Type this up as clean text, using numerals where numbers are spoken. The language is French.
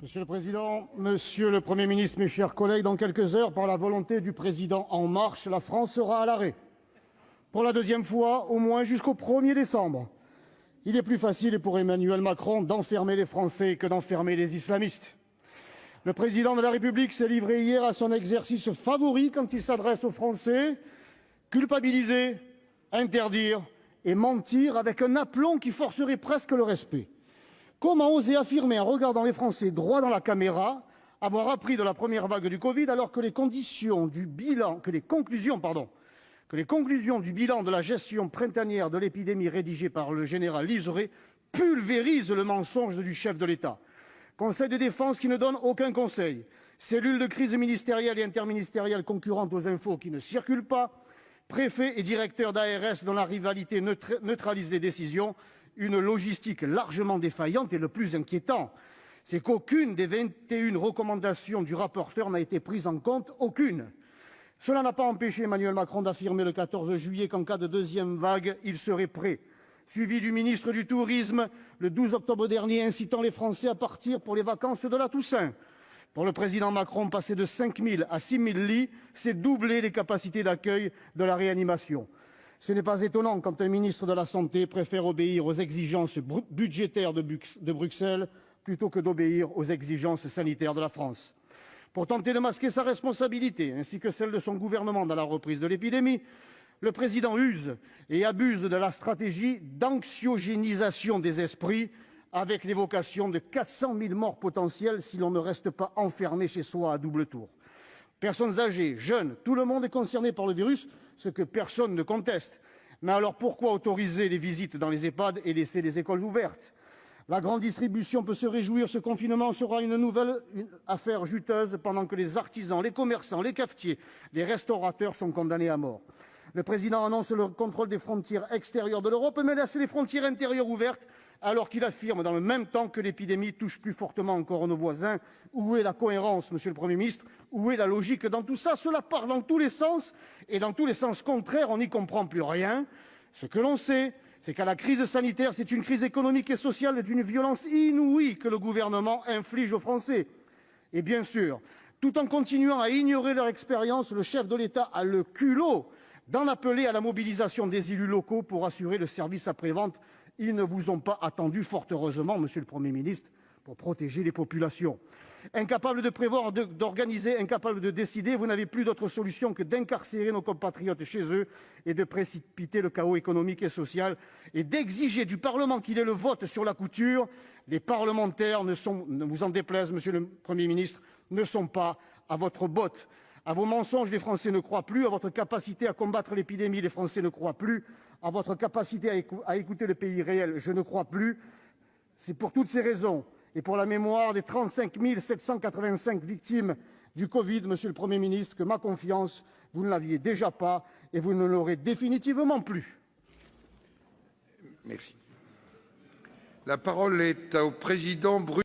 Monsieur le président, monsieur le Premier ministre, mes chers collègues, dans quelques heures, par la volonté du président En Marche, la France sera à l'arrêt. Pour la deuxième fois, au moins jusqu'au 1er décembre. Il est plus facile pour Emmanuel Macron d'enfermer les Français que d'enfermer les islamistes. Le président de la République s'est livré hier à son exercice favori quand il s'adresse aux Français: culpabiliser, interdire et mentir avec un aplomb qui forcerait presque le respect. Comment oser affirmer, en regardant les Français droit dans la caméra, avoir appris de la première vague du Covid alors que les conclusions du bilan de la gestion printanière de l'épidémie rédigé par le général Liseré pulvérise le mensonge du chef de l'État? Conseil de défense qui ne donne aucun conseil, cellules de crise ministérielle et interministérielle concurrentes aux infos qui ne circulent pas, préfets et directeurs d'ARS dont la rivalité neutralise les décisions, une logistique largement défaillante. Et le plus inquiétant, c'est qu'aucune des 21 recommandations du rapporteur n'a été prise en compte, aucune. Cela n'a pas empêché Emmanuel Macron d'affirmer le 14 juillet qu'en cas de deuxième vague, il serait prêt, suivi du ministre du Tourisme le 12 octobre dernier, incitant les Français à partir pour les vacances de la Toussaint. Pour le président Macron, passer de 5 000 à 6 000 lits, c'est doubler les capacités d'accueil de la réanimation. Ce n'est pas étonnant quand un ministre de la Santé préfère obéir aux exigences budgétaires de Bruxelles plutôt que d'obéir aux exigences sanitaires de la France. Pour tenter de masquer sa responsabilité, ainsi que celle de son gouvernement dans la reprise de l'épidémie, le président use et abuse de la stratégie d'anxiogénisation des esprits, avec l'évocation de 400 000 morts potentielles si l'on ne reste pas enfermé chez soi à double tour. Personnes âgées, jeunes, tout le monde est concerné par le virus, ce que personne ne conteste. Mais alors pourquoi autoriser les visites dans les EHPAD et laisser les écoles ouvertes? La grande distribution peut se réjouir, ce confinement sera une nouvelle affaire juteuse pendant que les artisans, les commerçants, les cafetiers, les restaurateurs sont condamnés à mort. Le président annonce le contrôle des frontières extérieures de l'Europe, mais laisse les frontières intérieures ouvertes, alors qu'il affirme dans le même temps que l'épidémie touche plus fortement encore nos voisins. Où est la cohérence, monsieur le Premier ministre? Où est la logique dans tout ça? Cela part dans tous les sens, et dans tous les sens contraires, on n'y comprend plus rien. Ce que l'on sait, c'est qu'à la crise sanitaire, c'est une crise économique et sociale d'une violence inouïe que le gouvernement inflige aux Français. Et bien sûr, tout en continuant à ignorer leur expérience, le chef de l'État a le culot d'en appeler à la mobilisation des élus locaux pour assurer le service après-vente. Ils ne vous ont pas attendu, fort heureusement, monsieur le Premier ministre, pour protéger les populations. Incapable de prévoir, d'organiser, incapable de décider, vous n'avez plus d'autre solution que d'incarcérer nos compatriotes chez eux et de précipiter le chaos économique et social et d'exiger du Parlement qu'il ait le vote sur la couture. Les parlementaires ne vous en déplaise, monsieur le Premier ministre, ne sont pas à votre botte. À vos mensonges, les Français ne croient plus. À votre capacité à combattre l'épidémie, les Français ne croient plus. À votre capacité à écouter le pays réel, je ne crois plus. C'est pour toutes ces raisons et pour la mémoire des 35 785 victimes du Covid, monsieur le Premier ministre, que ma confiance, vous ne l'aviez déjà pas et vous ne l'aurez définitivement plus. Merci. La parole est au président Bruno.